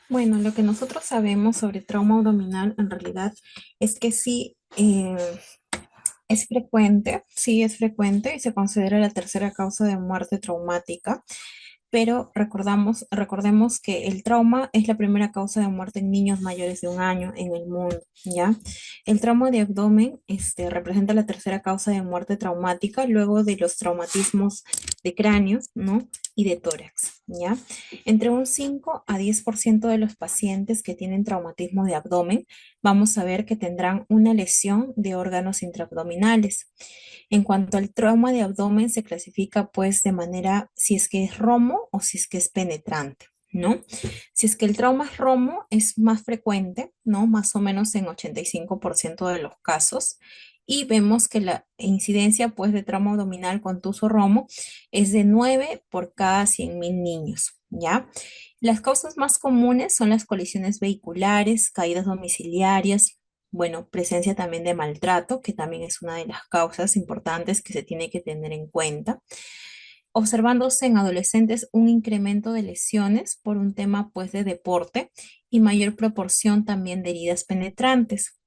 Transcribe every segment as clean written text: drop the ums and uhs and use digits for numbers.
Bueno, lo que nosotros sabemos sobre trauma abdominal en realidad es que sí es frecuente, sí es frecuente y se considera la tercera causa de muerte traumática, pero recordemos que el trauma es la primera causa de muerte en niños mayores de 1 año en el mundo, ¿ya? El trauma de abdomen, representa la tercera causa de muerte traumática luego de los traumatismos de cráneos, ¿no? Y de tórax, ¿ya? Entre un 5 a 10% de los pacientes que tienen traumatismo de abdomen, vamos a ver que tendrán una lesión de órganos intraabdominales. En cuanto al trauma de abdomen, se clasifica pues de manera si es que es romo o si es que es penetrante, ¿no? Si es que el trauma es romo, es más frecuente, ¿no? Más o menos en 85% de los casos. Y vemos que la incidencia pues de trauma abdominal contuso romo es de 9 por cada 100.000 niños, ¿ya? Las causas más comunes son las colisiones vehiculares, caídas domiciliarias, bueno, presencia también de maltrato, que también es una de las causas importantes que se tiene que tener en cuenta. Observándose en adolescentes un incremento de lesiones por un tema pues de deporte y mayor proporción también de heridas penetrantes.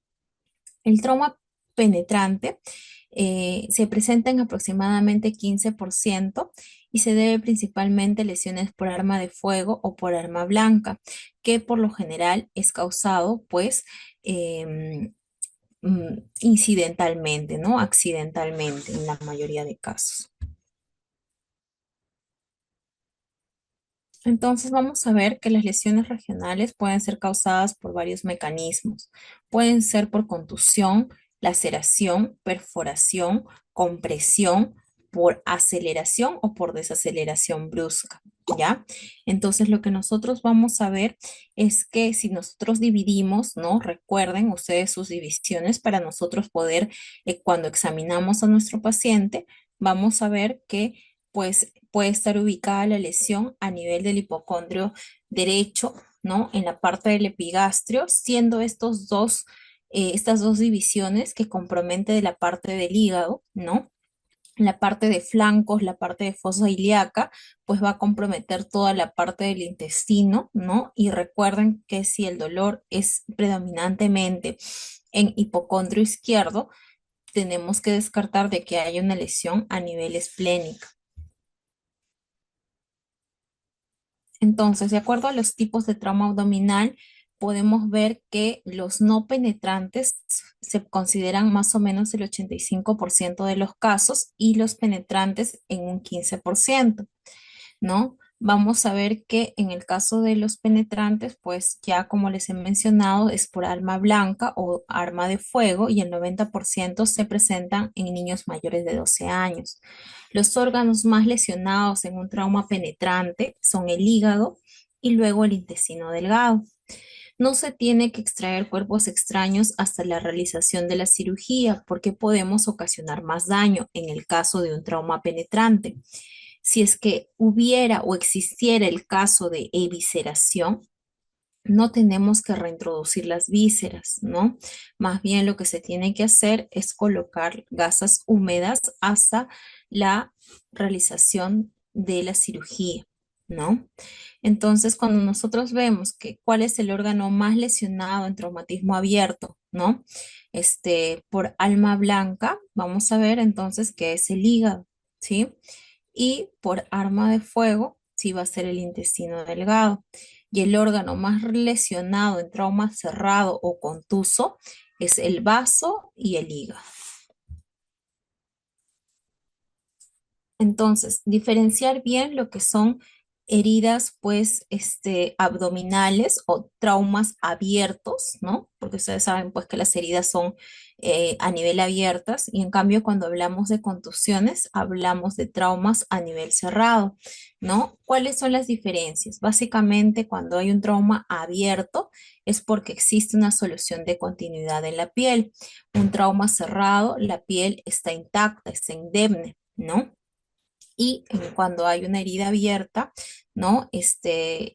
El trauma penetrante se presenta en aproximadamente 15% y se debe principalmente a lesiones por arma de fuego o por arma blanca, que por lo general es causado pues em, incidentalmente, ¿no? Accidentalmente en la mayoría de casos. Entonces vamos a ver que las lesiones regionales pueden ser causadas por varios mecanismos. Pueden ser por contusión, laceración, perforación, compresión, por aceleración o por desaceleración brusca, ¿ya? Entonces lo que nosotros vamos a ver es que si nosotros dividimos, ¿no? Recuerden ustedes sus divisiones para nosotros poder, cuando examinamos a nuestro paciente, vamos a ver que pues puede estar ubicada la lesión a nivel del hipocondrio derecho, ¿no? En la parte del epigastrio, siendo estas dos divisiones que compromete de la parte del hígado, ¿no? La parte de flancos, la parte de fosa ilíaca, pues va a comprometer toda la parte del intestino, ¿no? Y recuerden que si el dolor es predominantemente en hipocondrio izquierdo, tenemos que descartar de que haya una lesión a nivel esplénico. Entonces, de acuerdo a los tipos de trauma abdominal, podemos ver que los no penetrantes se consideran más o menos el 85% de los casos y los penetrantes en un 15%, ¿no? Vamos a ver que en el caso de los penetrantes, pues ya como les he mencionado, es por arma blanca o arma de fuego y el 90% se presentan en niños mayores de 12 años. Los órganos más lesionados en un trauma penetrante son el hígado y luego el intestino delgado. No se tiene que extraer cuerpos extraños hasta la realización de la cirugía porque podemos ocasionar más daño en el caso de un trauma penetrante. Si es que hubiera o existiera el caso de evisceración, no tenemos que reintroducir las vísceras, ¿no? Más bien lo que se tiene que hacer es colocar gasas húmedas hasta la realización de la cirugía, ¿no? Entonces, cuando nosotros vemos que cuál es el órgano más lesionado en traumatismo abierto, ¿no? Por alma blanca, vamos a ver entonces que es el hígado, ¿sí? Y por arma de fuego, sí va a ser el intestino delgado. Y el órgano más lesionado en trauma cerrado o contuso es el vaso y el hígado. Entonces, diferenciar bien lo que son heridas, pues, abdominales o traumas abiertos, ¿no? Porque ustedes saben, pues, que las heridas son a nivel abiertas y en cambio, cuando hablamos de contusiones, hablamos de traumas a nivel cerrado, ¿no? ¿Cuáles son las diferencias? Básicamente, cuando hay un trauma abierto, es porque existe una solución de continuidad en la piel. Un trauma cerrado, la piel está intacta, está indemne, ¿no? Y cuando hay una herida abierta, ¿no?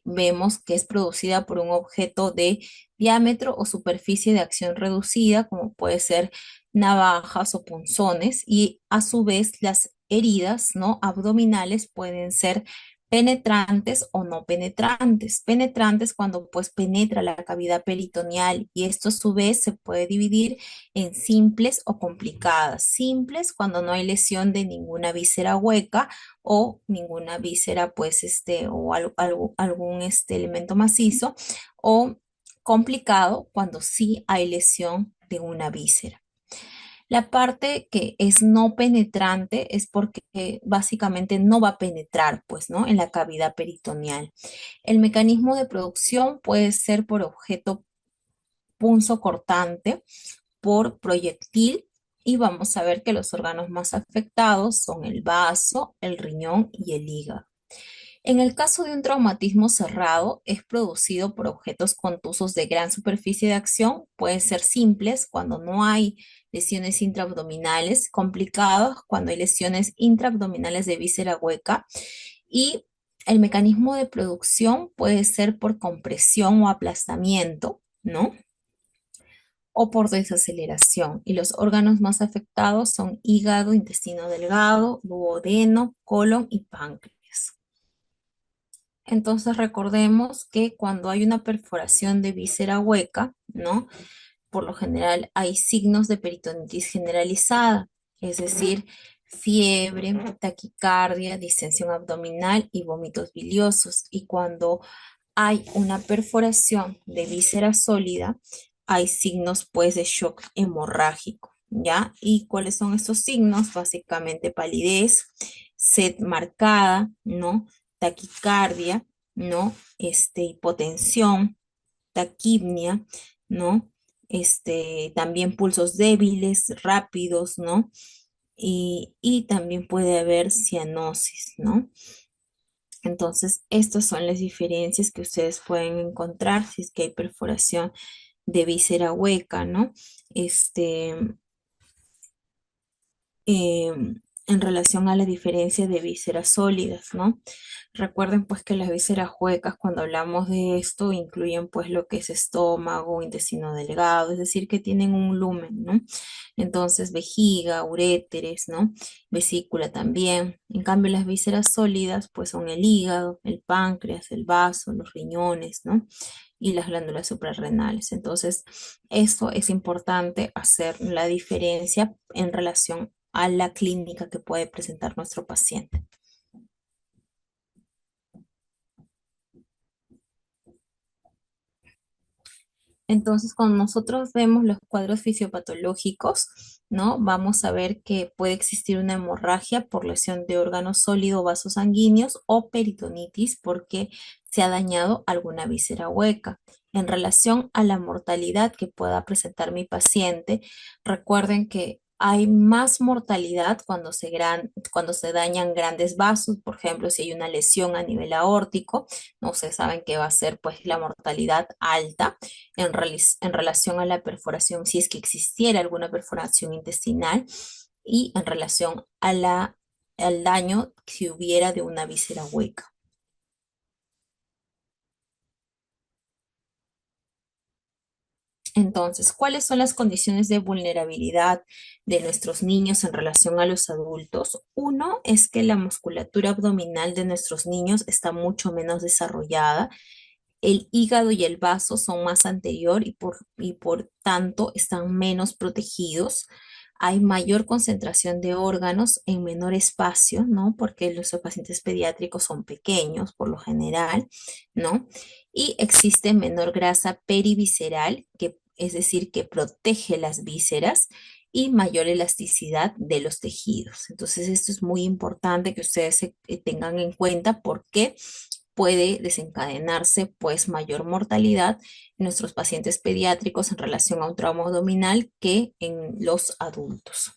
Vemos que es producida por un objeto de diámetro o superficie de acción reducida, como puede ser navajas o punzones, y a su vez las heridas, ¿no? Abdominales pueden ser penetrantes o no penetrantes. Penetrantes cuando pues penetra la cavidad peritoneal y esto a su vez se puede dividir en simples o complicadas. Simples cuando no hay lesión de ninguna víscera hueca o ninguna víscera pues o algún elemento macizo, o complicado cuando sí hay lesión de una víscera. La parte que es no penetrante es porque básicamente no va a penetrar, pues, ¿no? En la cavidad peritoneal. El mecanismo de producción puede ser por objeto punzocortante, por proyectil, y vamos a ver que los órganos más afectados son el vaso, el riñón y el hígado. En el caso de un traumatismo cerrado, es producido por objetos contusos de gran superficie de acción. Pueden ser simples cuando no hay lesiones intraabdominales, complicados cuando hay lesiones intraabdominales de víscera hueca. Y el mecanismo de producción puede ser por compresión o aplastamiento, ¿no? O por desaceleración. Y los órganos más afectados son hígado, intestino delgado, duodeno, colon y páncreas. Entonces recordemos que cuando hay una perforación de víscera hueca, ¿no? Por lo general hay signos de peritonitis generalizada, es decir, fiebre, taquicardia, distensión abdominal y vómitos biliosos. Y cuando hay una perforación de víscera sólida, hay signos pues de shock hemorrágico, ¿ya? ¿Y cuáles son estos signos? Básicamente palidez, sed marcada, ¿no? Taquicardia, ¿no? Hipotensión, taquipnia, ¿no? También pulsos débiles, rápidos, ¿no? Y también puede haber cianosis, ¿no? Entonces, estas son las diferencias que ustedes pueden encontrar si es que hay perforación de víscera hueca, ¿no? Este, en relación a la diferencia de vísceras sólidas, ¿no? Recuerden pues que las vísceras huecas, cuando hablamos de esto, incluyen pues lo que es estómago, intestino delgado, es decir, que tienen un lumen, ¿no? Entonces, vejiga, uréteres, ¿no? Vesícula también. En cambio, las vísceras sólidas pues son el hígado, el páncreas, el vaso, los riñones, ¿no? Y las glándulas suprarrenales. Entonces, esto es importante hacer la diferencia en relación a la clínica que puede presentar nuestro paciente. Entonces, cuando nosotros vemos los cuadros fisiopatológicos, ¿no? Vamos a ver que puede existir una hemorragia por lesión de órganos sólidos, vasos sanguíneos o peritonitis porque se ha dañado alguna víscera hueca. En relación a la mortalidad que pueda presentar mi paciente, recuerden que hay más mortalidad cuando se dañan grandes vasos, por ejemplo, si hay una lesión a nivel aórtico, no se saben que va a ser pues la mortalidad alta en relación a la perforación, si es que existiera alguna perforación intestinal, y en relación a al daño que hubiera de una víscera hueca. Entonces, ¿cuáles son las condiciones de vulnerabilidad de nuestros niños en relación a los adultos? Uno es que la musculatura abdominal de nuestros niños está mucho menos desarrollada. El hígado y el vaso son más anterior y por tanto están menos protegidos. Hay mayor concentración de órganos en menor espacio, ¿no? Porque los pacientes pediátricos son pequeños por lo general, ¿no? Y existe menor grasa perivisceral, que es decir, que protege las vísceras y mayor elasticidad de los tejidos. Entonces, esto es muy importante que ustedes tengan en cuenta porque puede desencadenarse pues mayor mortalidad en nuestros pacientes pediátricos en relación a un trauma abdominal que en los adultos.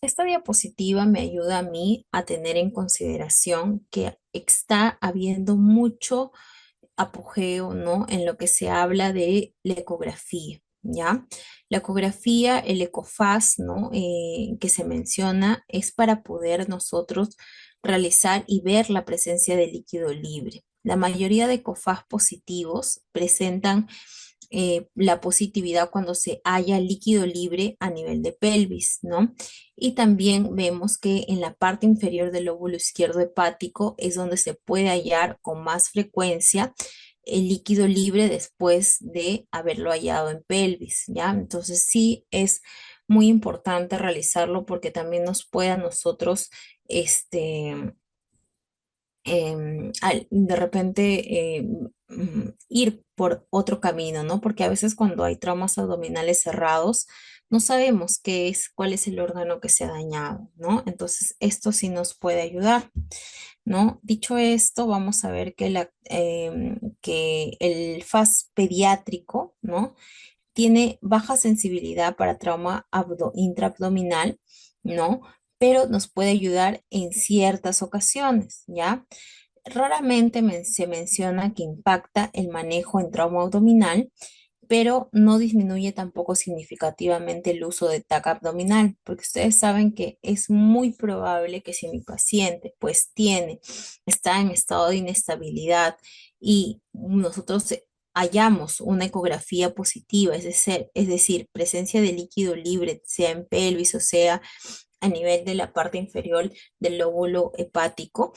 Esta diapositiva me ayuda a mí a tener en consideración que está habiendo mucho apogeo, ¿no? En lo que se habla de la ecografía, ¿ya? La ecografía, el ecofaz, ¿no? Que se menciona es para poder nosotros realizar y ver la presencia de líquido libre. La mayoría de ecofaz positivos presentan la positividad cuando se halla líquido libre a nivel de pelvis, ¿no? Y también vemos que en la parte inferior del lóbulo izquierdo hepático es donde se puede hallar con más frecuencia el líquido libre después de haberlo hallado en pelvis, ¿ya? Entonces sí es muy importante realizarlo porque también nos puede a nosotros, este, de repente ir por otro camino, ¿no? Porque a veces cuando hay traumas abdominales cerrados, no sabemos qué es, cuál es el órgano que se ha dañado, ¿no? Entonces, esto sí nos puede ayudar, ¿no? Dicho esto, vamos a ver que, que el FAS pediátrico, ¿no? Tiene baja sensibilidad para trauma intraabdominal, ¿no? Pero nos puede ayudar en ciertas ocasiones, ¿ya? Raramente se menciona que impacta el manejo en trauma abdominal, pero no disminuye tampoco significativamente el uso de TAC abdominal, porque ustedes saben que es muy probable que si mi paciente pues está en estado de inestabilidad y nosotros hallamos una ecografía positiva, es decir, presencia de líquido libre, sea en pelvis o sea a nivel de la parte inferior del lóbulo hepático,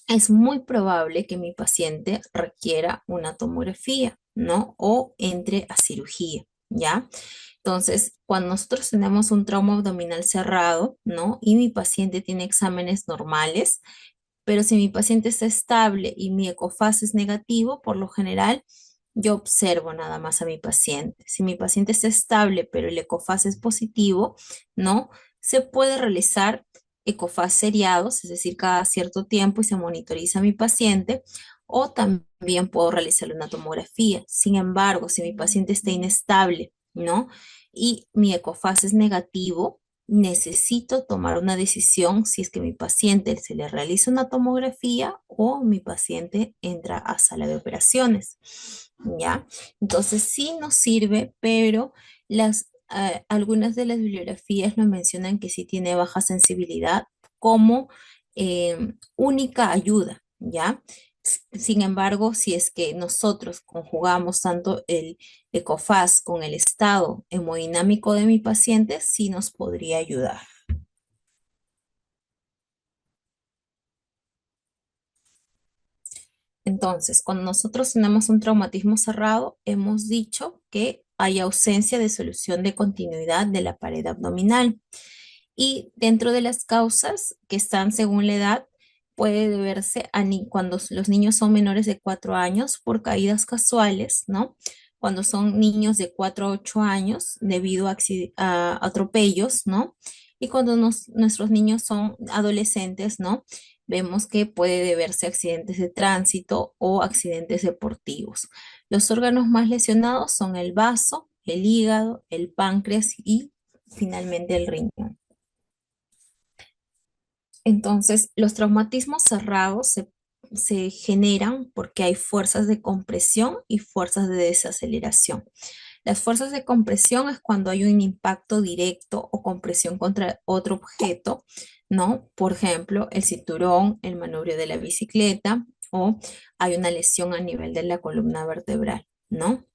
es muy probable que mi paciente requiera una tomografía, ¿no? O entre a cirugía, ¿ya? Entonces, cuando nosotros tenemos un trauma abdominal cerrado, ¿no? Y mi paciente tiene exámenes normales, pero si mi paciente está estable y mi ecofase es negativo, por lo general, yo observo nada más a mi paciente. Si mi paciente está estable, pero el ecofase es positivo, ¿no? Se puede realizar ecofas seriados, es decir, cada cierto tiempo y se monitoriza a mi paciente, o también puedo realizarle una tomografía. Sin embargo, si mi paciente está inestable, ¿no? Y mi ecofase es negativo, necesito tomar una decisión si es que mi paciente se le realiza una tomografía o mi paciente entra a sala de operaciones, ¿ya? Entonces sí nos sirve, pero algunas de las bibliografías nos mencionan que sí tiene baja sensibilidad como única ayuda, ¿ya? Sin embargo, si es que nosotros conjugamos tanto el ECOFAS con el estado hemodinámico de mi paciente, sí nos podría ayudar. Entonces, cuando nosotros tenemos un traumatismo cerrado, hemos dicho que hay ausencia de solución de continuidad de la pared abdominal. Y dentro de las causas que están según la edad, puede deberse a cuando los niños son menores de 4 años por caídas casuales, ¿no? Cuando son niños de 4 a 8 años debido a atropellos, ¿no? Y cuando nuestros niños son adolescentes, ¿no? Vemos que puede deberse a accidentes de tránsito o accidentes deportivos. Los órganos más lesionados son el vaso, el hígado, el páncreas y finalmente el riñón. Entonces, los traumatismos cerrados se generan porque hay fuerzas de compresión y fuerzas de desaceleración. Las fuerzas de compresión es cuando hay un impacto directo o compresión contra otro objeto, ¿no? Por ejemplo, el cinturón, el manubrio de la bicicleta o hay una lesión a nivel de la columna vertebral, ¿no?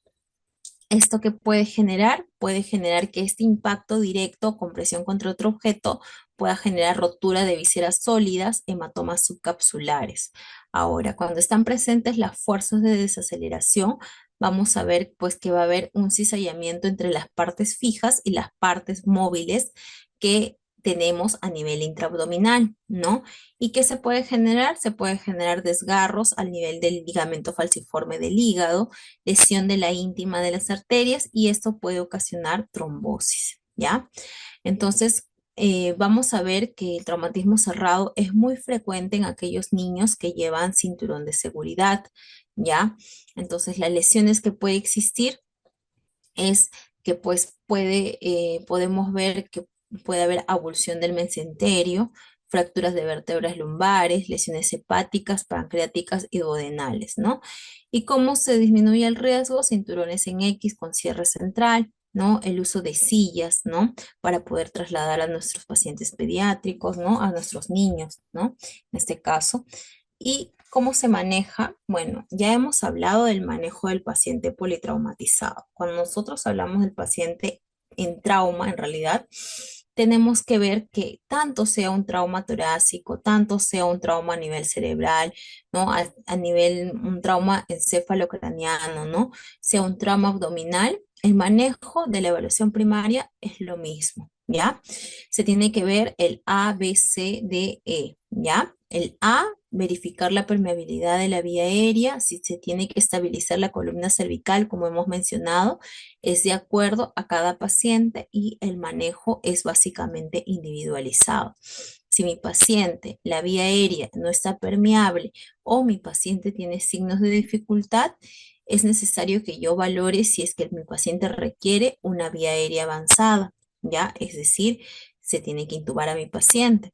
¿Esto que puede generar? Puede generar que este impacto directo o compresión contra otro objeto pueda generar rotura de vísceras sólidas, hematomas subcapsulares. Ahora, cuando están presentes las fuerzas de desaceleración, vamos a ver pues que va a haber un cizallamiento entre las partes fijas y las partes móviles que tenemos a nivel intraabdominal, ¿no? ¿Y qué se puede generar? Se puede generar desgarros al nivel del ligamento falciforme del hígado, lesión de la íntima de las arterias y esto puede ocasionar trombosis, ¿ya? Entonces, vamos a ver que el traumatismo cerrado es muy frecuente en aquellos niños que llevan cinturón de seguridad, ¿ya? Entonces, las lesiones que puede existir es que pues podemos ver que puede haber avulsión del mesenterio, fracturas de vértebras lumbares, lesiones hepáticas, pancreáticas y duodenales, ¿no? ¿Y cómo se disminuye el riesgo? Cinturones en X con cierre central, ¿no? El uso de sillas, ¿no? Para poder trasladar a nuestros pacientes pediátricos, ¿no? A nuestros niños, ¿no? En este caso. ¿Y cómo se maneja? Bueno, ya hemos hablado del manejo del paciente politraumatizado. Cuando nosotros hablamos del paciente en trauma, en realidad, tenemos que ver que tanto sea un trauma torácico, tanto sea un trauma a nivel cerebral, ¿no? A nivel, un trauma encefalocraniano, ¿no? Sea un trauma abdominal, el manejo de la evaluación primaria es lo mismo, ¿ya? Se tiene que ver el A, B, C, D, E, ¿ya? El A, verificar la permeabilidad de la vía aérea, si se tiene que estabilizar la columna cervical, como hemos mencionado, es de acuerdo a cada paciente y el manejo es básicamente individualizado. Si mi paciente, la vía aérea no está permeable o mi paciente tiene signos de dificultad, es necesario que yo valore si es que mi paciente requiere una vía aérea avanzada, ¿ya? Es decir, se tiene que intubar a mi paciente.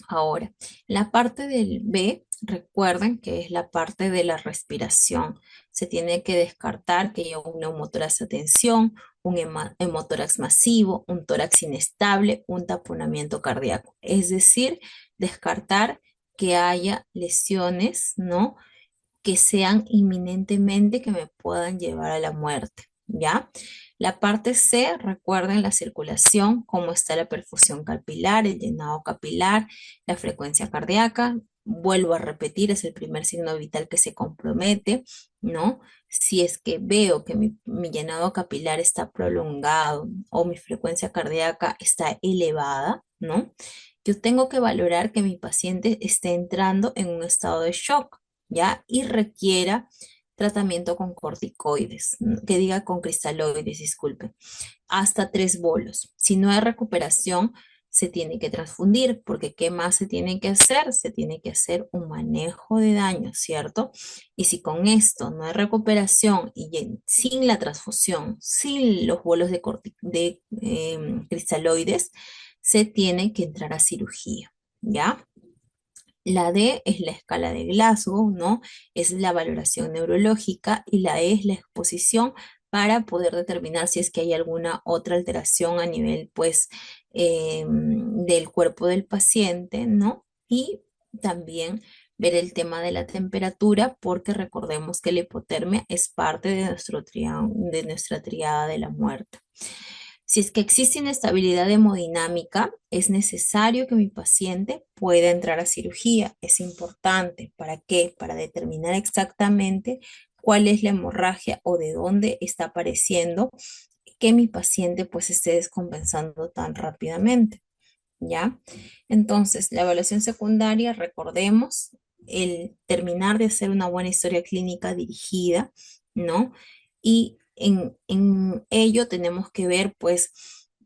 Ahora, la parte del B, recuerden que es la parte de la respiración. Se tiene que descartar que haya un neumotórax a tensión, un hemotórax masivo, un tórax inestable, un taponamiento cardíaco. Es decir, descartar que haya lesiones, ¿no? Que sean inminentemente que me puedan llevar a la muerte, ¿ya? La parte C, recuerden la circulación, cómo está la perfusión capilar, el llenado capilar, la frecuencia cardíaca. Vuelvo a repetir, es el primer signo vital que se compromete, ¿no? Si es que veo que mi llenado capilar está prolongado o mi frecuencia cardíaca está elevada, ¿no? Yo tengo que valorar que mi paciente esté entrando en un estado de shock, ¿ya? Y requiera tratamiento con corticoides, que diga con cristaloides, disculpe, hasta 3 bolos. Si no hay recuperación, se tiene que transfundir, porque ¿qué más se tiene que hacer? Se tiene que hacer un manejo de daño, ¿cierto? Y si con esto no hay recuperación y sin la transfusión, sin los bolos de cristaloides, se tiene que entrar a cirugía, ¿ya? La D es la escala de Glasgow, ¿no? Es la valoración neurológica y la E es la exposición para poder determinar si es que hay alguna otra alteración a nivel, pues, del cuerpo del paciente, ¿no? Y también ver el tema de la temperatura, porque recordemos que la hipotermia es parte de de nuestra triada de la muerte. Si es que existe inestabilidad hemodinámica, es necesario que mi paciente pueda entrar a cirugía. Es importante. ¿Para qué? Para determinar exactamente cuál es la hemorragia o de dónde está apareciendo que mi paciente pues esté descompensando tan rápidamente. ¿Ya? Entonces, la evaluación secundaria, recordemos, el terminar de hacer una buena historia clínica dirigida, ¿no? Y en ello tenemos que ver, pues,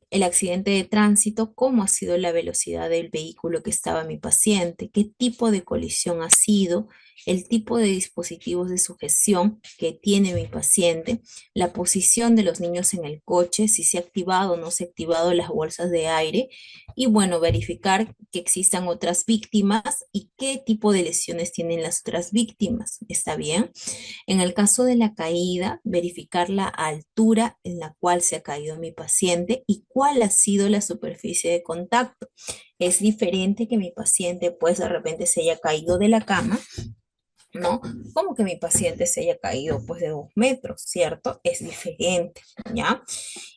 el accidente de tránsito, cómo ha sido la velocidad del vehículo que estaba mi paciente, qué tipo de colisión ha sido, el tipo de dispositivos de sujeción que tiene mi paciente, la posición de los niños en el coche, si se ha activado o no se ha activado las bolsas de aire, y bueno, verificar que existan otras víctimas y qué tipo de lesiones tienen las otras víctimas. ¿Está bien? En el caso de la caída, verificar la altura en la cual se ha caído mi paciente y cuál ha sido la superficie de contacto. Es diferente que mi paciente pues de repente se haya caído de la cama, ¿no? Como que mi paciente se haya caído pues de 2 metros, ¿cierto? Es diferente, ¿ya?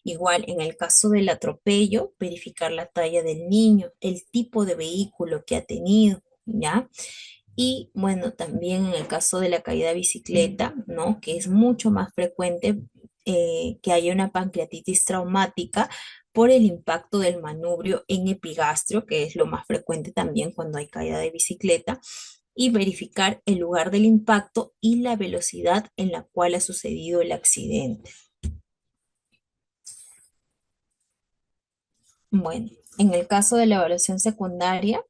Igual en el caso del atropello, verificar la talla del niño, el tipo de vehículo que ha tenido, ¿ya? Y bueno, también en el caso de la caída de bicicleta, ¿no? Que es mucho más frecuente que haya una pancreatitis traumática por el impacto del manubrio en epigastrio, que es lo más frecuente también cuando hay caída de bicicleta, y verificar el lugar del impacto y la velocidad en la cual ha sucedido el accidente. Bueno, en el caso de la evaluación secundaria,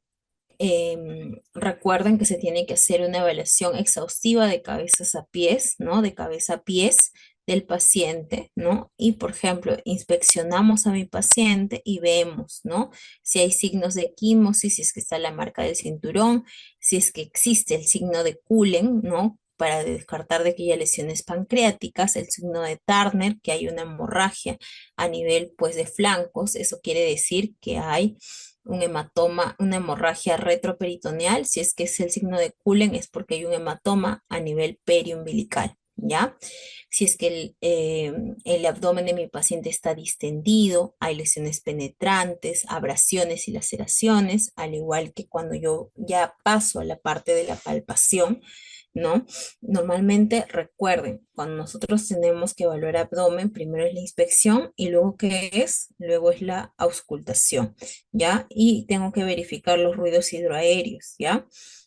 recuerden que se tiene que hacer una evaluación exhaustiva de cabezas a pies, ¿no? De cabeza a pies del paciente, ¿no? Y, por ejemplo, inspeccionamos a mi paciente y vemos, ¿no? Si hay signos de equimosis, si es que está la marca del cinturón, si es que existe el signo de Cullen, ¿no? Para descartar de que haya lesiones pancreáticas, el signo de Turner, que hay una hemorragia a nivel, pues, de flancos, eso quiere decir que hay un hematoma, una hemorragia retroperitoneal. Si es que es el signo de Cullen, es porque hay un hematoma a nivel periumbilical, ¿ya? Si es que el abdomen de mi paciente está distendido, hay lesiones penetrantes, abrasiones y laceraciones, al igual que cuando yo ya paso a la parte de la palpación, ¿no? Normalmente recuerden, cuando nosotros tenemos que evaluar abdomen, primero es la inspección y luego ¿qué es? Luego es la auscultación, ¿ya? Y tengo que verificar los ruidos hidroaéreos, ¿ya?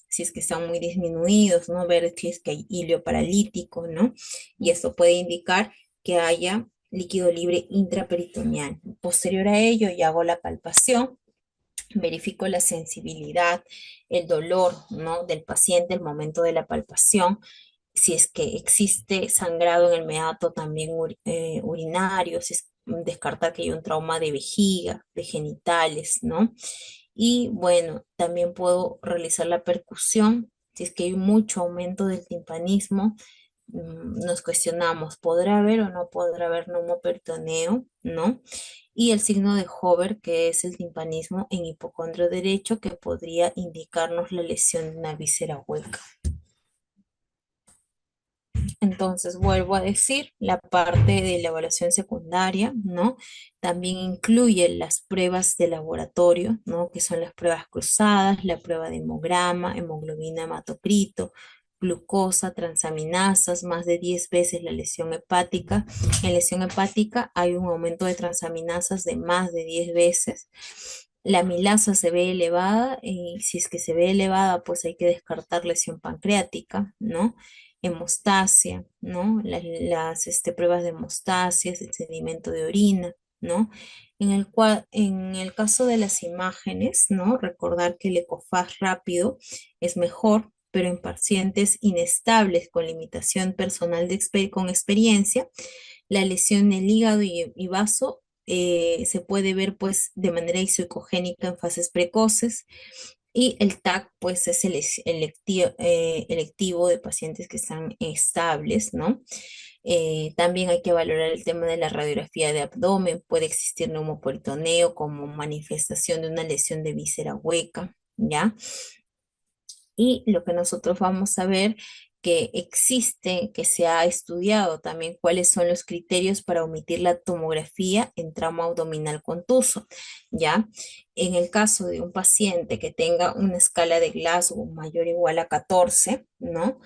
Si es que están muy disminuidos, ¿no? Ver si es que hay hilo paralítico, ¿no? Y esto puede indicar que haya líquido libre intraperitoneal. Posterior a ello, ya hago la palpación, verifico la sensibilidad, el dolor, ¿no? Del paciente al momento de la palpación, si es que existe sangrado en el meato también urinario, si es descartar que hay un trauma de vejiga, de genitales, ¿no? Y bueno, también puedo realizar la percusión, si es que hay mucho aumento del timpanismo, nos cuestionamos, ¿podrá haber o no podrá haber neumoperitoneo? ¿No? Y el signo de Hover, que es el timpanismo en hipocondrio derecho, que podría indicarnos la lesión de una víscera hueca. Entonces, vuelvo a decir, la parte de la evaluación secundaria, ¿no? También incluye las pruebas de laboratorio, ¿no? Que son las pruebas cruzadas, la prueba de hemograma, hemoglobina, hematocrito, glucosa, transaminasas, más de 10 veces la lesión hepática. En lesión hepática hay un aumento de transaminasas de más de 10 veces. La amilasa se ve elevada y si es que se ve elevada, pues hay que descartar lesión pancreática, ¿no? Hemostasia, ¿no? Pruebas de hemostasia, el sedimento de orina, ¿no? En el caso de las imágenes, ¿no? Recordar que el ecofaz rápido es mejor, pero en pacientes inestables con limitación personal con experiencia, la lesión en el hígado y vaso se puede ver pues de manera isoecogénica en fases precoces y el TAC, pues, es electivo de pacientes que están estables, ¿no? También hay que valorar el tema de la radiografía de abdomen. Puede existir neumoperitoneo como manifestación de una lesión de víscera hueca, ¿ya? Y lo que nosotros vamos a ver que existe, que se ha estudiado también cuáles son los criterios para omitir la tomografía en trauma abdominal contuso, ¿ya? En el caso de un paciente que tenga una escala de Glasgow mayor o igual a 14, ¿no?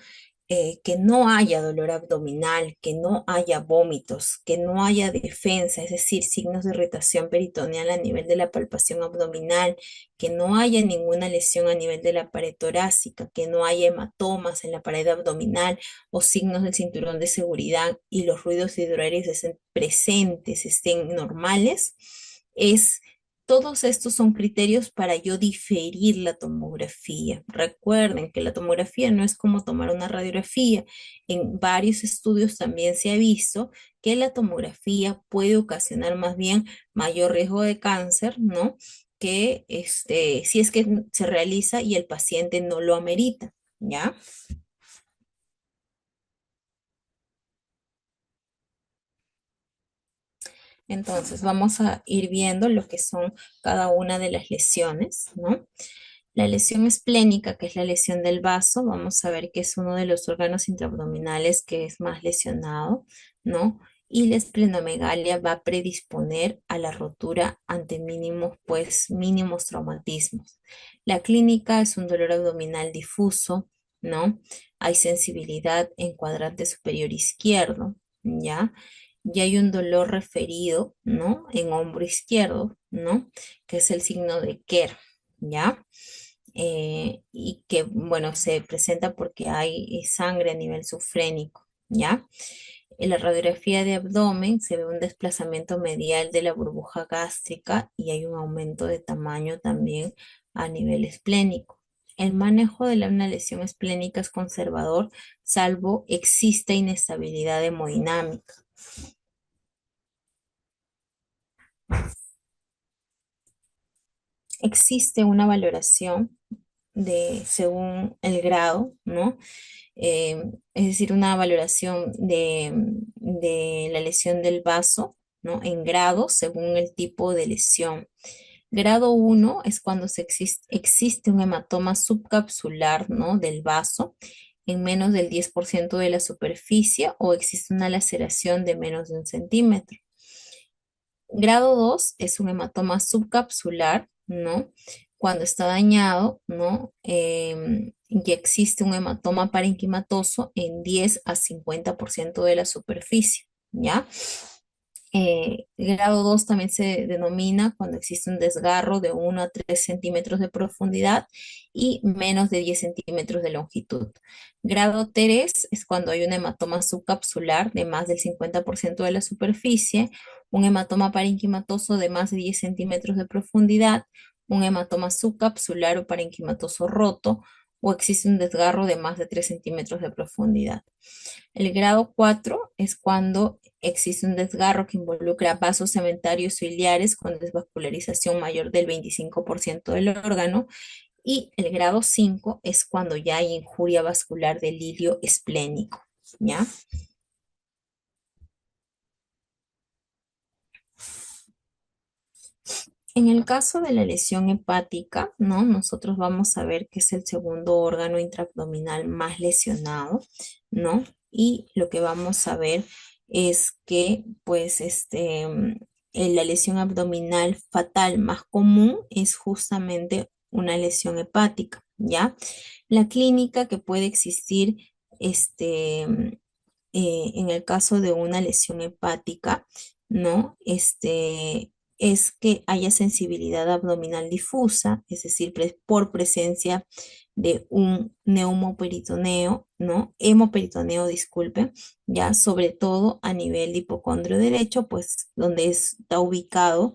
Que no haya dolor abdominal, que no haya vómitos, que no haya defensa, es decir, signos de irritación peritoneal a nivel de la palpación abdominal, que no haya ninguna lesión a nivel de la pared torácica, que no haya hematomas en la pared abdominal o signos del cinturón de seguridad y los ruidos hidroaéreos estén presentes, estén normales, es todos estos son criterios para yo diferir la tomografía. Recuerden que la tomografía no es como tomar una radiografía. En varios estudios también se ha visto que la tomografía puede ocasionar más bien mayor riesgo de cáncer, ¿no? Que si es que se realiza y el paciente no lo amerita, ¿ya? Entonces vamos a ir viendo lo que son cada una de las lesiones, ¿no? La lesión esplénica, que es la lesión del vaso, vamos a ver que es uno de los órganos intraabdominales que es más lesionado, ¿no? Y la esplenomegalia va a predisponer a la rotura ante mínimos, pues mínimos traumatismos. La clínica es un dolor abdominal difuso, ¿no? Hay sensibilidad en cuadrante superior izquierdo, ¿ya? Y hay un dolor referido, ¿no? En hombro izquierdo, ¿no? Que es el signo de Kerr, ¿ya? Y que, bueno, se presenta porque hay sangre a nivel sufrénico, ¿ya? En la radiografía de abdomen se ve un desplazamiento medial de la burbuja gástrica y hay un aumento de tamaño también a nivel esplénico. El manejo de una lesión esplénica es conservador, salvo exista inestabilidad hemodinámica. Existe una valoración de según el grado, ¿no? Es decir, una valoración de la lesión del vaso, ¿no? En grado según el tipo de lesión. Grado uno es cuando existe un hematoma subcapsular, ¿no? Del vaso en menos del 10% de la superficie o existe una laceración de menos de 1 centímetro. Grado 2 es un hematoma subcapsular, ¿no? Cuando está dañado, ¿no? Y existe un hematoma parenquimatoso en 10 a 50% de la superficie, ¿ya? Grado 2 también se denomina cuando existe un desgarro de 1 a 3 centímetros de profundidad y menos de 10 centímetros de longitud. Grado 3 es cuando hay un hematoma subcapsular de más del 50% de la superficie, un hematoma parenquimatoso de más de 10 centímetros de profundidad, un hematoma subcapsular o parenquimatoso roto, o existe un desgarro de más de 3 centímetros de profundidad. El grado 4 es cuando existe un desgarro que involucra vasos cementarios ciliares con desvascularización mayor del 25% del órgano. Y el grado 5 es cuando ya hay injuria vascular del hilio esplénico, ¿ya? En el caso de la lesión hepática, ¿no? Nosotros vamos a ver que es el segundo órgano intraabdominal más lesionado, ¿no? Y lo que vamos a ver es que, pues, la lesión abdominal fatal más común es justamente una lesión hepática, ¿ya? La clínica que puede existir, en el caso de una lesión hepática, ¿no? Es que haya sensibilidad abdominal difusa, es decir, por presencia de un neumoperitoneo, ¿no? Hemoperitoneo, disculpe, ya sobre todo a nivel de hipocondrio derecho, pues donde está ubicado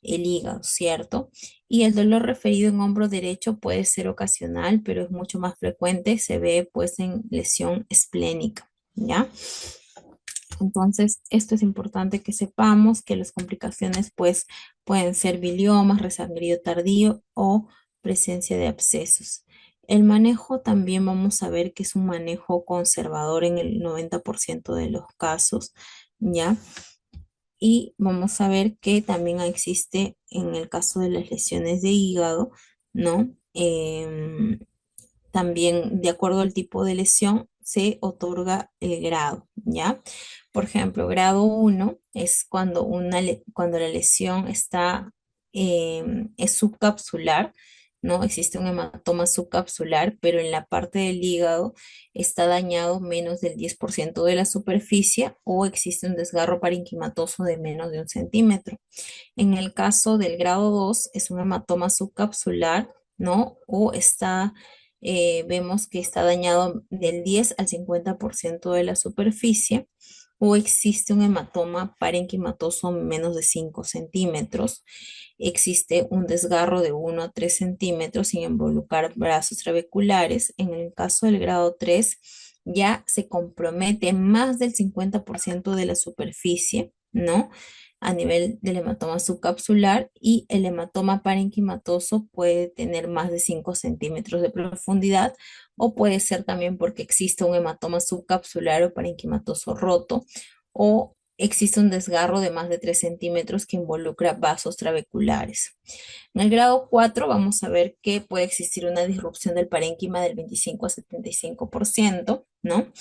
el hígado, ¿cierto? Y el dolor referido en hombro derecho puede ser ocasional, pero es mucho más frecuente, se ve pues en lesión esplénica, ¿ya? Entonces, esto es importante que sepamos que las complicaciones pues pueden ser biliomas, resangrío tardío o presencia de abscesos. El manejo también vamos a ver que es un manejo conservador en el 90% de los casos, ¿ya? Y vamos a ver que también existe en el caso de las lesiones de hígado, ¿no? También, de acuerdo al tipo de lesión, se otorga el grado, ¿ya? Por ejemplo, grado uno es cuando, cuando la lesión es subcapsular, ¿no? Existe un hematoma subcapsular, pero en la parte del hígado está dañado menos del 10% de la superficie o existe un desgarro parenquimatoso de menos de 1 centímetro. En el caso del grado 2 es un hematoma subcapsular, ¿no? O vemos que está dañado del 10 al 50% de la superficie, o existe un hematoma parenquimatoso menos de 5 centímetros. Existe un desgarro de 1 a 3 centímetros sin involucrar brazos trabeculares. En el caso del grado 3 ya se compromete más del 50% de la superficie, ¿no? A nivel del hematoma subcapsular, y el hematoma parenquimatoso puede tener más de 5 centímetros de profundidad o puede ser también porque existe un hematoma subcapsular o parenquimatoso roto o existe un desgarro de más de 3 centímetros que involucra vasos trabeculares. En el grado 4 vamos a ver que puede existir una disrupción del parénquima del 25 a 75%, ¿no?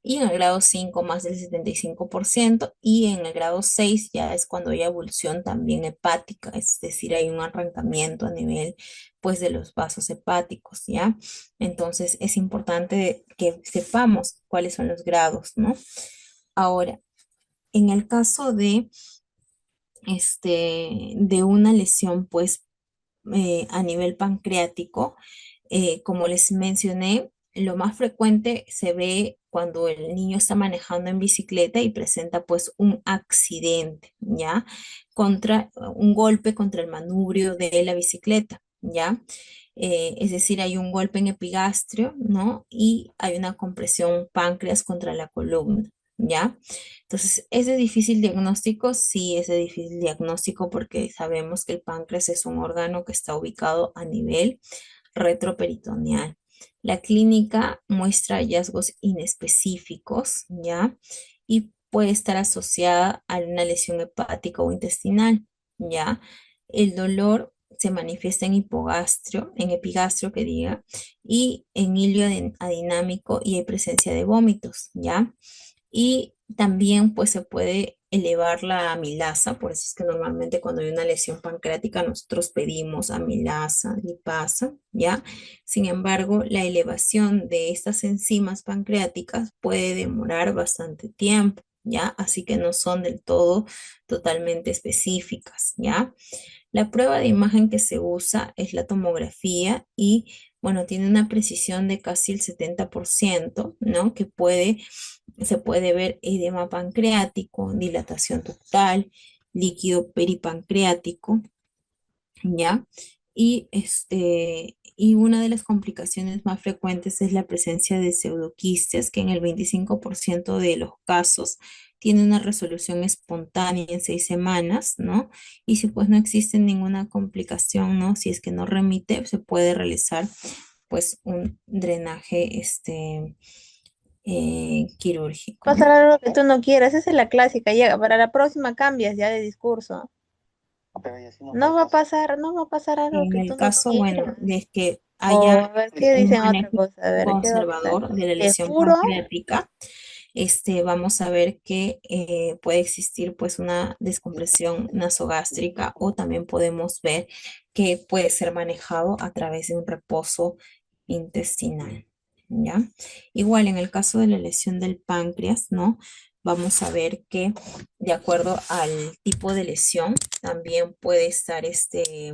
Y en el grado 5 más del 75%, y en el grado 6 ya es cuando hay evolución también hepática, es decir, hay un arrancamiento a nivel pues de los vasos hepáticos, ¿ya? Entonces es importante que sepamos cuáles son los grados, ¿no? Ahora, en el caso de una lesión pues a nivel pancreático, como les mencioné, lo más frecuente se ve cuando el niño está manejando en bicicleta y presenta pues un accidente, ¿ya? Contra un golpe contra el manubrio de la bicicleta, ¿ya? Es decir, hay un golpe en epigastrio, ¿no? Y hay una compresión páncreas contra la columna, ¿ya? Entonces, ¿es de difícil diagnóstico? Sí, es de difícil diagnóstico porque sabemos que el páncreas es un órgano que está ubicado a nivel retroperitoneal. La clínica muestra hallazgos inespecíficos, ¿ya? Y puede estar asociada a una lesión hepática o intestinal, ¿ya? El dolor se manifiesta en hipogastrio, en epigastrio que diga, y en hilio adinámico y hay presencia de vómitos, ¿ya? Y también pues se puede elevar la amilasa, por eso es que normalmente cuando hay una lesión pancreática nosotros pedimos amilasa, lipasa, ¿ya? Sin embargo, la elevación de estas enzimas pancreáticas puede demorar bastante tiempo, ¿ya? Así que no son del todo totalmente específicas, ¿ya? La prueba de imagen que se usa es la tomografía y, bueno, tiene una precisión de casi el 70%, ¿no? Se puede ver edema pancreático, dilatación ductal, líquido peripancreático, ¿ya? Y una de las complicaciones más frecuentes es la presencia de pseudoquistes, que en el 25% de los casos tiene una resolución espontánea en 6 semanas, ¿no? Y si pues no existe ninguna complicación, ¿no? Si es que no remite, se puede realizar pues un drenaje quirúrgico, Pasar ¿no? algo que tú no quieras, esa es la clásica, ya, para la próxima cambias ya de discurso. No va a pasar, no va a pasar algo En que el tú no caso, bueno, quieras. de que O haya a ver qué un dicen otra manejo cosa, a ver qué va a pasar. conservador de la Te lesión juro, pancreática, vamos a ver que puede existir pues una descompresión nasogástrica o también podemos ver que puede ser manejado a través de un reposo intestinal, ¿ya? Igual en el caso de la lesión del páncreas, ¿no? Vamos a ver que de acuerdo al tipo de lesión también puede estar se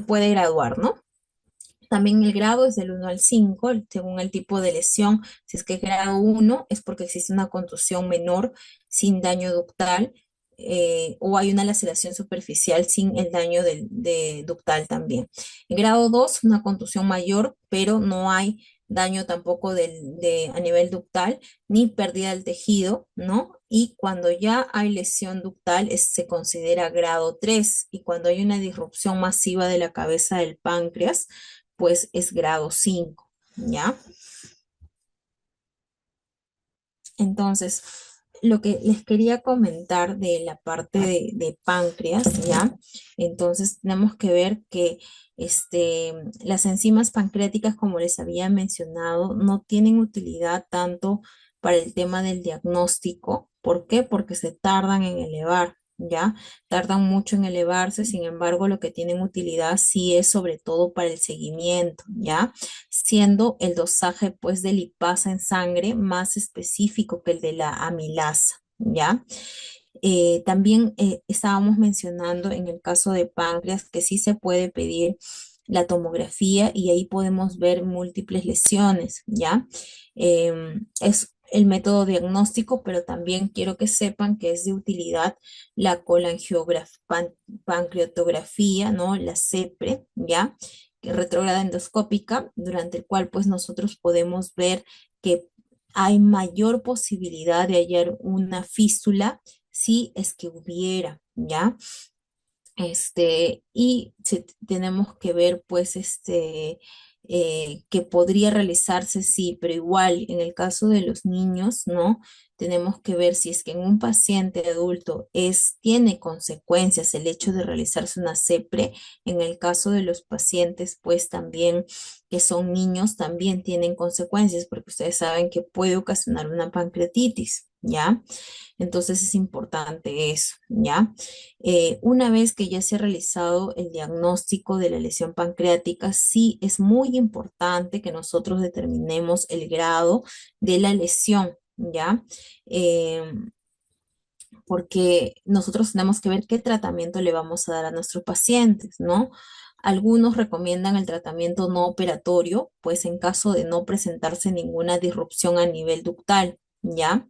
puede graduar, ¿no? También el grado es del 1 al 5 según el tipo de lesión. Si es que es grado 1 es porque existe una contusión menor sin daño ductal, o hay una laceración superficial sin el daño de ductal también. En grado 2 una contusión mayor, pero no hay daño tampoco a nivel ductal, ni pérdida del tejido, ¿no? Y cuando ya hay lesión ductal, se considera grado 3 y cuando hay una disrupción masiva de la cabeza del páncreas, pues es grado 5, ¿ya? Entonces, lo que les quería comentar de la parte de páncreas, ¿ya? Entonces, tenemos que ver que las enzimas pancreáticas, como les había mencionado, no tienen utilidad tanto para el tema del diagnóstico. ¿Por qué? Porque se tardan en elevar, ¿ya? Tardan mucho en elevarse, sin embargo, lo que tienen utilidad sí es sobre todo para el seguimiento, ¿ya? Siendo el dosaje pues de lipasa en sangre más específico que el de la amilasa, ¿ya? También estábamos mencionando en el caso de páncreas que sí se puede pedir la tomografía y ahí podemos ver múltiples lesiones, ¿ya? Es el método diagnóstico, pero también quiero que sepan que es de utilidad la pancreatografía, ¿no? La CEPRE, ¿ya? Que retrógrada endoscópica, durante el cual pues nosotros podemos ver que hay mayor posibilidad de hallar una fístula si es que hubiera, ¿ya? Y tenemos que ver, pues, que podría realizarse, sí, pero igual en el caso de los niños, ¿no? Tenemos que ver si es que en un paciente adulto tiene consecuencias el hecho de realizarse una CEPRE. En el caso de los pacientes, pues también que son niños, también tienen consecuencias, porque ustedes saben que puede ocasionar una pancreatitis, ¿ya? Entonces es importante eso, ¿ya? Una vez que ya se ha realizado el diagnóstico de la lesión pancreática, sí es muy importante que nosotros determinemos el grado de la lesión, ¿ya? Porque nosotros tenemos que ver qué tratamiento le vamos a dar a nuestros pacientes, ¿no? Algunos recomiendan el tratamiento no operatorio, pues en caso de no presentarse ninguna disrupción a nivel ductal, ¿ya?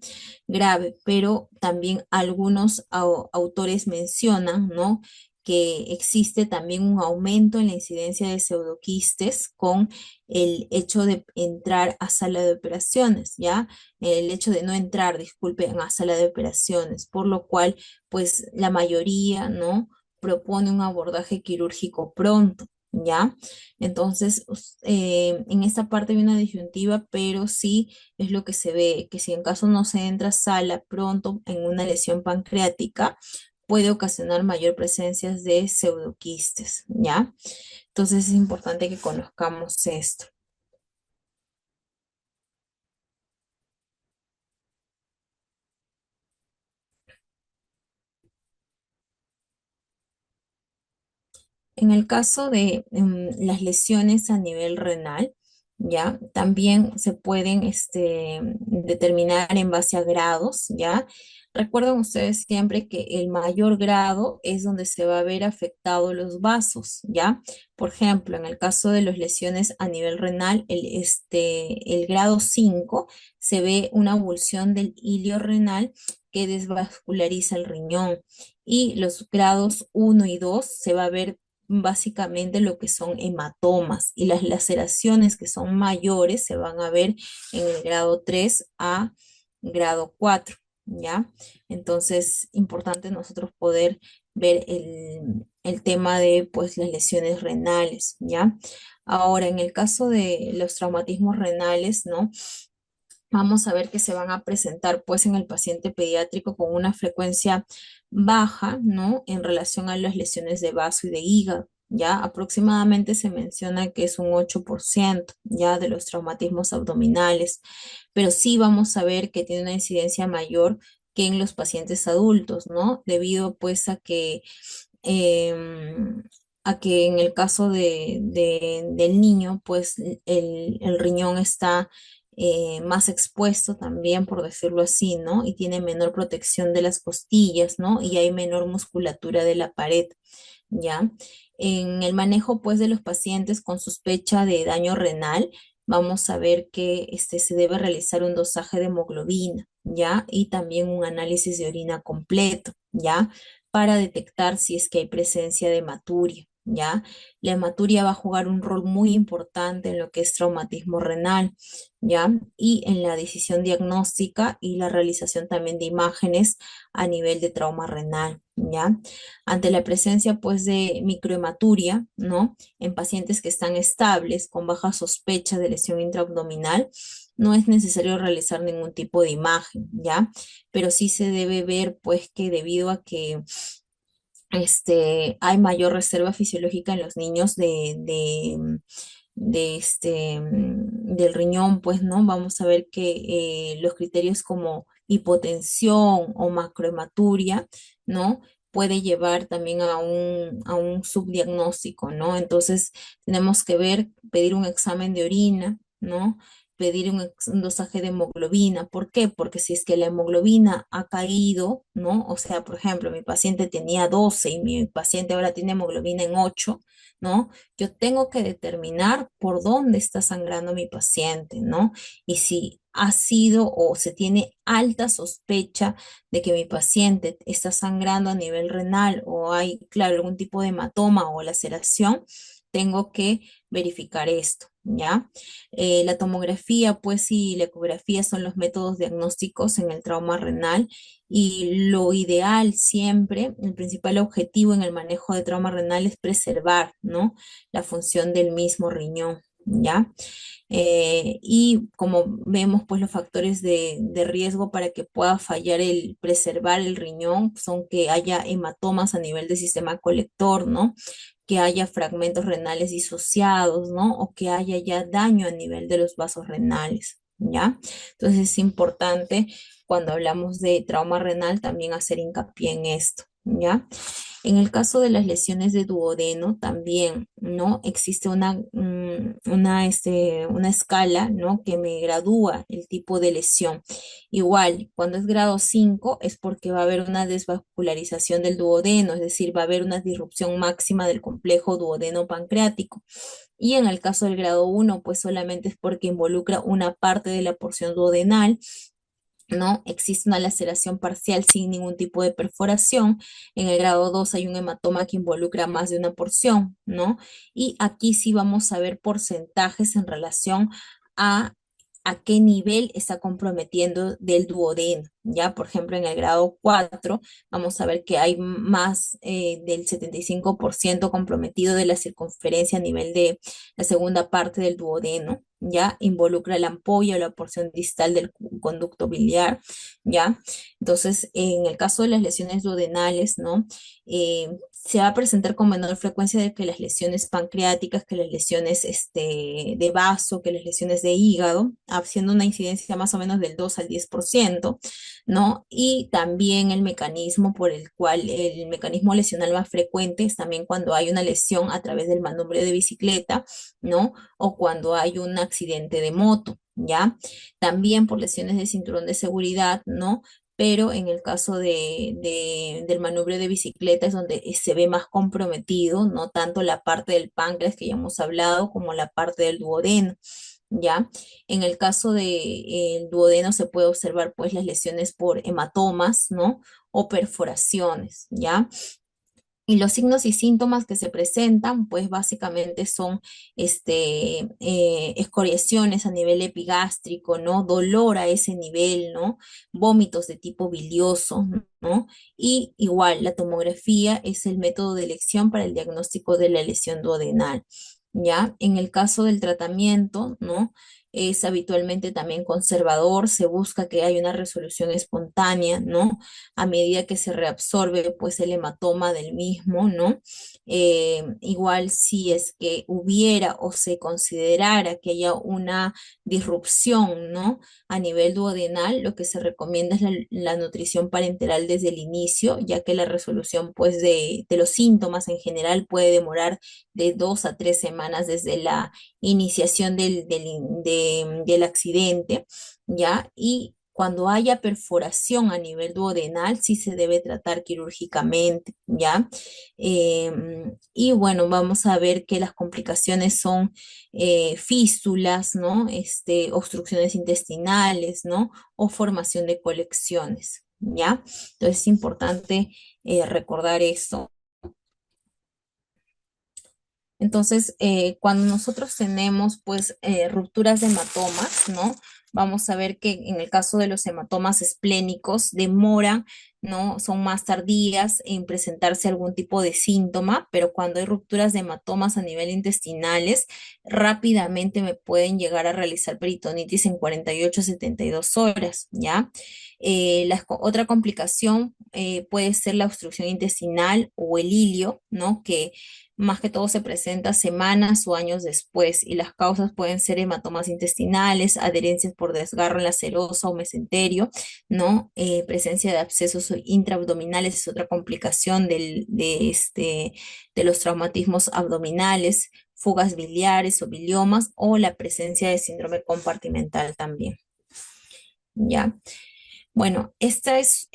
Grave, pero también algunos autores mencionan, ¿no? Que existe también un aumento en la incidencia de pseudoquistes con el hecho de entrar a sala de operaciones, ¿ya? El hecho de no entrar, disculpen, a sala de operaciones, por lo cual, pues la mayoría, ¿no? Propone un abordaje quirúrgico pronto, ¿ya? Entonces, en esta parte hay una disyuntiva, pero sí es lo que se ve, que si en caso no se entra a sala pronto en una lesión pancreática, puede ocasionar mayor presencia de pseudoquistes, ¿ya? Entonces es importante que conozcamos esto. En el caso de las lesiones a nivel renal, ¿ya? También se pueden determinar en base a grados, ¿ya? Recuerden ustedes siempre que el mayor grado es donde se va a ver afectado los vasos, ¿ya? Por ejemplo, en el caso de las lesiones a nivel renal, el grado 5 se ve una avulsión del hilio renal que desvasculariza el riñón. Y los grados 1 y 2 se va a ver básicamente lo que son hematomas y las laceraciones que son mayores se van a ver en el grado 3 a grado 4, ¿ya? Entonces, importante nosotros poder ver el tema de pues las lesiones renales, ¿ya? Ahora, en el caso de los traumatismos renales, ¿no? Vamos a ver que se van a presentar pues en el paciente pediátrico con una frecuencia baja, ¿no? En relación a las lesiones de vaso y de hígado, ¿ya? Aproximadamente se menciona que es un 8%, ¿ya? De los traumatismos abdominales, pero sí vamos a ver que tiene una incidencia mayor que en los pacientes adultos, ¿no? Debido pues em, a que en el caso del niño, pues el riñón está más expuesto también, por decirlo así, ¿no? Y tiene menor protección de las costillas, ¿no? Y hay menor musculatura de la pared, ¿ya? En el manejo, pues, de los pacientes con sospecha de daño renal, vamos a ver que se debe realizar un dosaje de hemoglobina, ¿ya? Y también un análisis de orina completo, ¿ya? Para detectar si es que hay presencia de hematuria, ¿ya? La hematuria va a jugar un rol muy importante en lo que es traumatismo renal, ¿ya? Y en la decisión diagnóstica y la realización también de imágenes a nivel de trauma renal, ¿ya? Ante la presencia, pues, de microhematuria, ¿no? En pacientes que están estables, con baja sospecha de lesión intraabdominal, no es necesario realizar ningún tipo de imagen, ¿ya? Pero sí se debe ver, pues, que debido a que hay mayor reserva fisiológica en los niños del riñón, pues, ¿no? Vamos a ver que los criterios como hipotensión o macrohematuria, ¿no? Puede llevar también a un subdiagnóstico, ¿no? Entonces, tenemos que ver, pedir un examen de orina, ¿no? Pedir un dosaje de hemoglobina. ¿Por qué? Porque si es que la hemoglobina ha caído, ¿no? O sea, por ejemplo, mi paciente tenía 12 y mi paciente ahora tiene hemoglobina en 8, ¿no? Yo tengo que determinar por dónde está sangrando mi paciente, ¿no? Y si ha sido o se tiene alta sospecha de que mi paciente está sangrando a nivel renal o hay, claro, algún tipo de hematoma o laceración, tengo que verificar esto, ¿ya? La tomografía, pues, y la ecografía son los métodos diagnósticos en el trauma renal y lo ideal siempre, el principal objetivo en el manejo de trauma renal es preservar, ¿no? La función del mismo riñón, ¿ya? Y como vemos, pues los factores de riesgo para que pueda fallar el preservar el riñón son que haya hematomas a nivel del sistema colector, ¿no? Que haya fragmentos renales disociados, ¿no? O que haya ya daño a nivel de los vasos renales, ¿ya? Entonces es importante cuando hablamos de trauma renal también hacer hincapié en esto, ¿ya? En el caso de las lesiones de duodeno también, ¿no? Existe una escala, ¿no? Que me gradúa el tipo de lesión. Igual, cuando es grado 5 es porque va a haber una desvascularización del duodeno, es decir, va a haber una disrupción máxima del complejo duodeno pancreático. Y en el caso del grado 1 pues solamente es porque involucra una parte de la porción duodenal, ¿no? Existe una laceración parcial sin ningún tipo de perforación. En el grado 2 hay un hematoma que involucra más de una porción, ¿no? Y aquí sí vamos a ver porcentajes en relación a a qué nivel está comprometiendo del duodeno. Ya, por ejemplo, en el grado 4 vamos a ver que hay más del 75% comprometido de la circunferencia a nivel de la segunda parte del duodeno. Ya involucra la ampolla o la porción distal del conducto biliar. Ya, entonces en el caso de las lesiones duodenales, ¿no? Se va a presentar con menor frecuencia de que las lesiones pancreáticas, que las lesiones de vaso, que las lesiones de hígado, haciendo una incidencia más o menos del 2 al 10%, ¿no? Y también el mecanismo por el cual, el mecanismo lesional más frecuente es también cuando hay una lesión a través del manubrio de bicicleta, ¿no? O cuando hay un accidente de moto, ¿ya? También por lesiones de cinturón de seguridad, ¿no? Pero en el caso del manubrio de bicicleta es donde se ve más comprometido, no tanto la parte del páncreas que ya hemos hablado, como la parte del duodeno, ¿ya? En el caso del duodeno se puede observar pues las lesiones por hematomas, ¿no? O perforaciones, ¿ya? Y los signos y síntomas que se presentan, pues básicamente son escoriaciones a nivel epigástrico, ¿no? Dolor a ese nivel, ¿no? Vómitos de tipo bilioso, ¿no? Y igual, la tomografía es el método de elección para el diagnóstico de la lesión duodenal, ¿ya? En el caso del tratamiento, ¿no? Es habitualmente también conservador, se busca que haya una resolución espontánea, ¿no? A medida que se reabsorbe pues el hematoma del mismo, ¿no? Igual si es que hubiera o se considerara que haya una disrupción, ¿no? A nivel duodenal, lo que se recomienda es la nutrición parenteral desde el inicio, ya que la resolución pues de los síntomas en general puede demorar de 2 a 3 semanas desde la iniciación del accidente, ¿ya? Y cuando haya perforación a nivel duodenal, sí se debe tratar quirúrgicamente, ¿ya? Y bueno, vamos a ver que las complicaciones son fístulas, ¿no? Obstrucciones intestinales, ¿no? O formación de colecciones, ¿ya? Entonces es importante recordar eso. Entonces, cuando nosotros tenemos pues rupturas de hematomas, ¿no? Vamos a ver que en el caso de los hematomas esplénicos demoran, ¿no? Son más tardías en presentarse algún tipo de síntoma, pero cuando hay rupturas de hematomas a nivel intestinales, rápidamente me pueden llegar a realizar peritonitis en 48 a 72 horas, ¿ya? Otra complicación puede ser la obstrucción intestinal o el hilio, ¿no? Que más que todo se presenta semanas o años después y las causas pueden ser hematomas intestinales, adherencias por desgarro en la serosa o mesenterio, ¿no? Presencia de abscesos intraabdominales es otra complicación de los traumatismos abdominales, fugas biliares o biliomas o la presencia de síndrome compartimental también, ¿ya? Bueno, esta es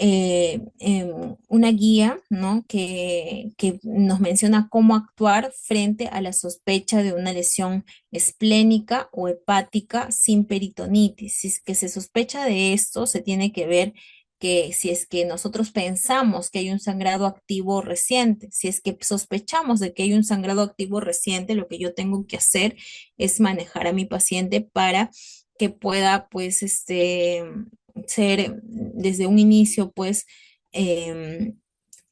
una guía, ¿no? que nos menciona cómo actuar frente a la sospecha de una lesión esplénica o hepática sin peritonitis. Si es que se sospecha de esto, se tiene que ver que si es que nosotros pensamos que hay un sangrado activo reciente, si es que sospechamos de que hay un sangrado activo reciente, lo que yo tengo que hacer es manejar a mi paciente para que pueda, pues, ser desde un inicio, pues, em,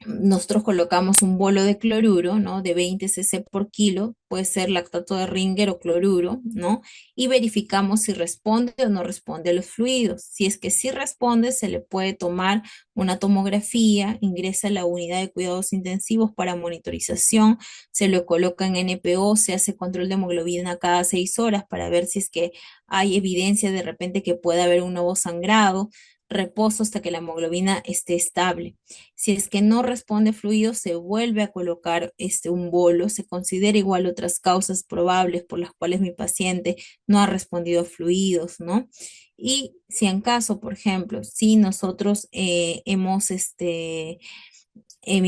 nosotros colocamos un bolo de cloruro, ¿no? De 20 cc por kilo, puede ser lactato de Ringer o cloruro, ¿no? Y verificamos si responde o no responde a los fluidos. Si es que sí responde, se le puede tomar una tomografía, ingresa a la unidad de cuidados intensivos para monitorización, se lo coloca en NPO, se hace control de hemoglobina cada 6 horas para ver si es que hay evidencia de repente que puede haber un nuevo sangrado, reposo hasta que la hemoglobina esté estable. Si es que no responde fluido, se vuelve a colocar un bolo, se considera igual otras causas probables por las cuales mi paciente no ha respondido a fluidos, ¿no? Y si en caso, por ejemplo, si nosotros mi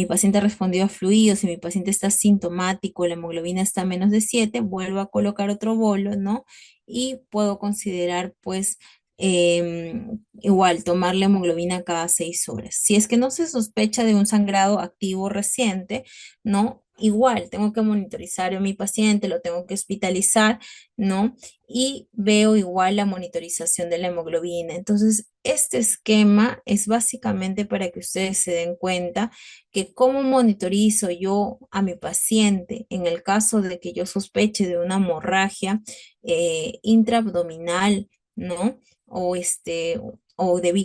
paciente ha respondido a fluidos, y mi paciente está sintomático, la hemoglobina está a menos de 7, vuelvo a colocar otro bolo, ¿no? Y puedo considerar, pues, igual, tomar la hemoglobina cada 6 horas. Si es que no se sospecha de un sangrado activo reciente, ¿no? igual tengo que monitorizar a mi paciente, lo tengo que hospitalizar, ¿no? Y veo igual la monitorización de la hemoglobina. Entonces, este esquema es básicamente para que ustedes se den cuenta que cómo monitorizo yo a mi paciente en el caso de que yo sospeche de una hemorragia intraabdominal, ¿no? O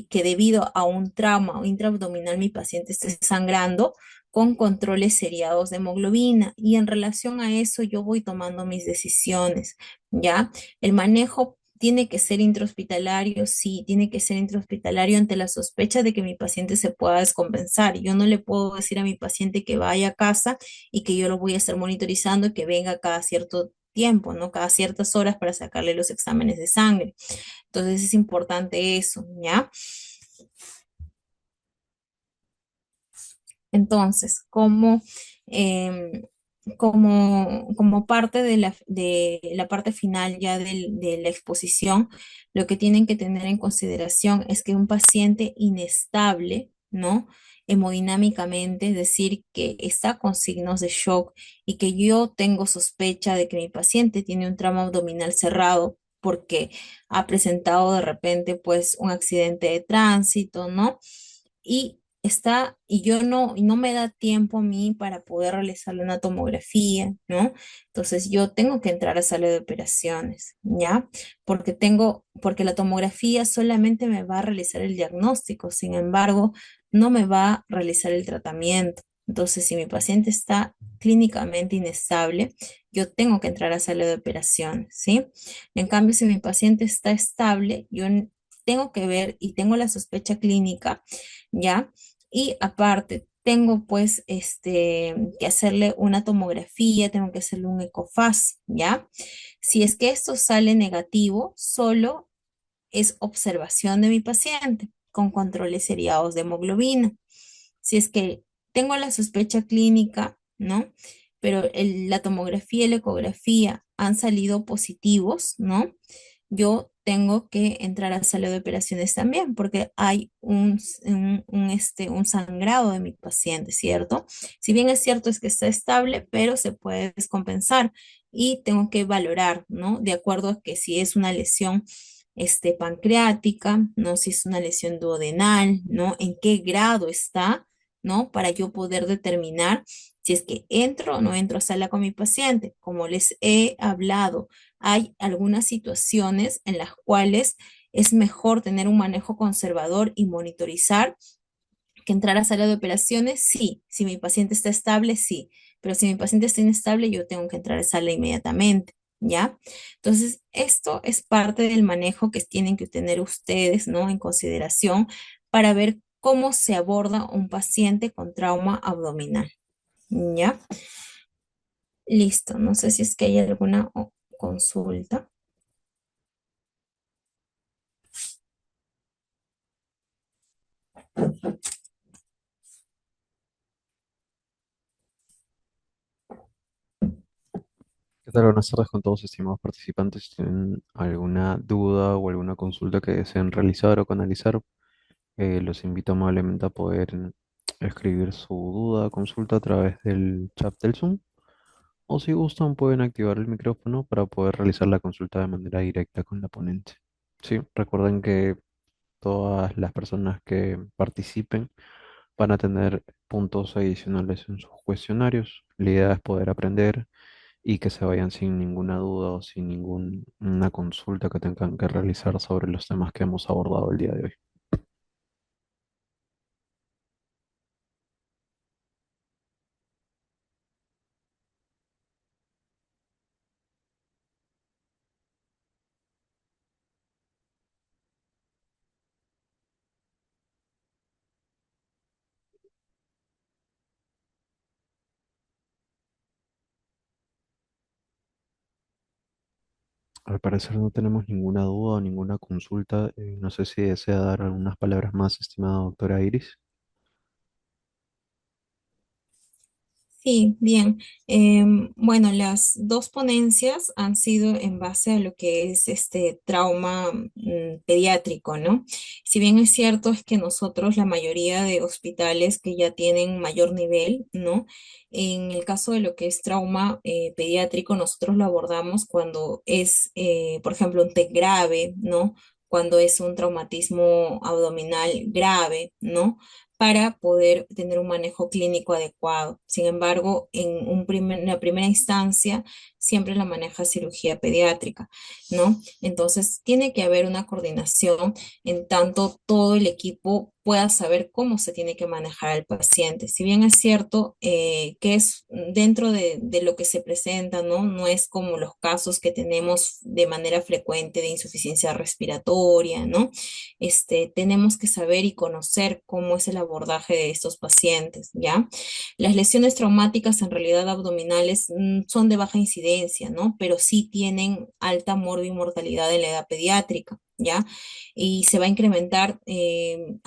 que debido a un trauma intraabdominal mi paciente esté sangrando con controles seriados de hemoglobina. Y en relación a eso yo voy tomando mis decisiones, ¿ya? El manejo tiene que ser intrahospitalario, sí, tiene que ser intrahospitalario ante la sospecha de que mi paciente se pueda descompensar. Yo no le puedo decir a mi paciente que vaya a casa y que yo lo voy a estar monitorizando y que venga cada cierto tiempo, ¿no? Cada ciertas horas para sacarle los exámenes de sangre. Entonces es importante eso, ¿ya? Entonces, em, como parte de la parte final ya de la exposición, lo que tienen que tener en consideración es que un paciente inestable, ¿no? Hemodinámicamente, es decir, que está con signos de shock y que yo tengo sospecha de que mi paciente tiene un trauma abdominal cerrado porque ha presentado de repente pues un accidente de tránsito, ¿no? Y no me da tiempo a mí para poder realizarle una tomografía, ¿no? Entonces yo tengo que entrar a sala de operaciones, ¿ya? Porque la tomografía solamente me va a realizar el diagnóstico, sin embargo, no me va a realizar el tratamiento. Entonces, si mi paciente está clínicamente inestable, yo tengo que entrar a sala de operaciones, ¿sí? En cambio, si mi paciente está estable, tengo que ver y tengo la sospecha clínica, ¿ya? Y aparte, tengo pues que hacerle una tomografía, tengo que hacerle un ecofaz, ¿ya? Si es que esto sale negativo, solo es observación de mi paciente con controles seriados de hemoglobina. Si es que tengo la sospecha clínica, ¿no? Pero la tomografía y la ecografía han salido positivos, ¿no? Yo tengo que entrar a sala de operaciones también porque hay un sangrado de mi paciente, ¿cierto? Si bien es cierto es que está estable, pero se puede descompensar y tengo que valorar, ¿no? De acuerdo a que si es una lesión pancreática, ¿no? Si es una lesión duodenal, ¿no? En qué grado está, ¿no? Para yo poder determinar si es que entro o no entro a sala con mi paciente. Como les he hablado, hay algunas situaciones en las cuales es mejor tener un manejo conservador y monitorizar que entrar a sala de operaciones, sí. Si mi paciente está estable, sí. Pero si mi paciente está inestable, yo tengo que entrar a sala inmediatamente, ¿ya? Entonces, esto es parte del manejo que tienen que tener ustedes, ¿no? En consideración para ver cómo se aborda un paciente con trauma abdominal, ¿ya? Listo. No sé si es que hay alguna consulta. ¿Qué tal? Buenas tardes con todos, estimados participantes. Si ¿tienen alguna duda o alguna consulta que deseen realizar o canalizar? Los invito amablemente a poder escribir su duda, consulta a través del chat del Zoom. O si gustan, pueden activar el micrófono para poder realizar la consulta de manera directa con la ponente. Sí, recuerden que todas las personas que participen van a tener puntos adicionales en sus cuestionarios. La idea es poder aprender y que se vayan sin ninguna duda o sin ninguna consulta que tengan que realizar sobre los temas que hemos abordado el día de hoy. Al parecer no tenemos ninguna duda o ninguna consulta. No sé si desea dar algunas palabras más, estimada doctora Iris. Sí, bien. Bueno, las dos ponencias han sido en base a lo que es este trauma pediátrico, ¿no? Si bien es cierto es que nosotros, la mayoría de hospitales que ya tienen mayor nivel, ¿no? En el caso de lo que es trauma pediátrico, nosotros lo abordamos cuando es, por ejemplo, un TEC grave, ¿no? Cuando es un traumatismo abdominal grave, ¿no? Para poder tener un manejo clínico adecuado. Sin embargo, en la primera instancia siempre la maneja cirugía pediátrica, ¿no? Entonces, tiene que haber una coordinación en tanto todo el equipo pueda saber cómo se tiene que manejar al paciente. Si bien es cierto que es dentro de lo que se presenta, ¿no? No es como los casos que tenemos de manera frecuente de insuficiencia respiratoria, ¿no? Tenemos que saber y conocer cómo es el abordaje de estos pacientes, ¿ya? Las lesiones traumáticas en realidad abdominales son de baja incidencia, ¿no? Pero sí tienen alta mortalidad en la edad pediátrica, ¿ya? Y se va a incrementar en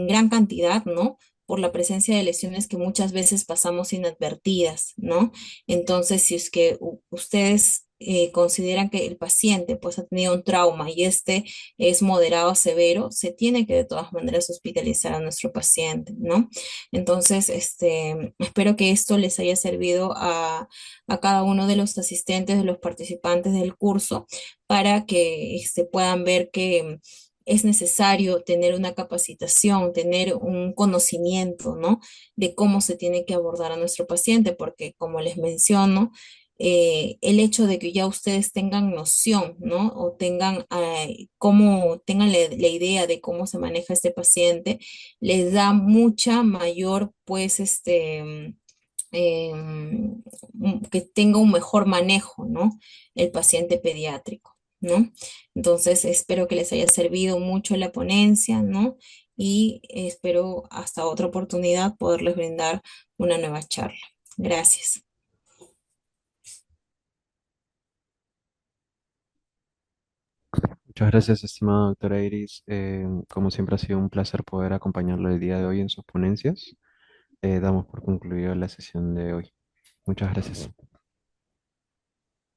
gran cantidad, ¿no? Por la presencia de lesiones que muchas veces pasamos inadvertidas, ¿no? Entonces, si es que ustedes consideran que el paciente pues ha tenido un trauma y es moderado a severo, se tiene que de todas maneras hospitalizar a nuestro paciente, ¿no? Entonces, espero que esto les haya servido a cada uno de los asistentes, de los participantes del curso, para que puedan ver que es necesario tener una capacitación, tener un conocimiento, ¿no? De cómo se tiene que abordar a nuestro paciente, porque como les menciono, el hecho de que ya ustedes tengan noción, ¿no? O tengan, tengan la idea de cómo se maneja este paciente, les da mucha mayor, pues, que tenga un mejor manejo, ¿no? El paciente pediátrico, ¿no? Entonces, espero que les haya servido mucho la ponencia, ¿no? Y espero hasta otra oportunidad poderles brindar una nueva charla. Gracias. Muchas gracias, estimada doctora Iris. Como siempre ha sido un placer poder acompañarlo el día de hoy en sus ponencias. Damos por concluida la sesión de hoy. Muchas gracias.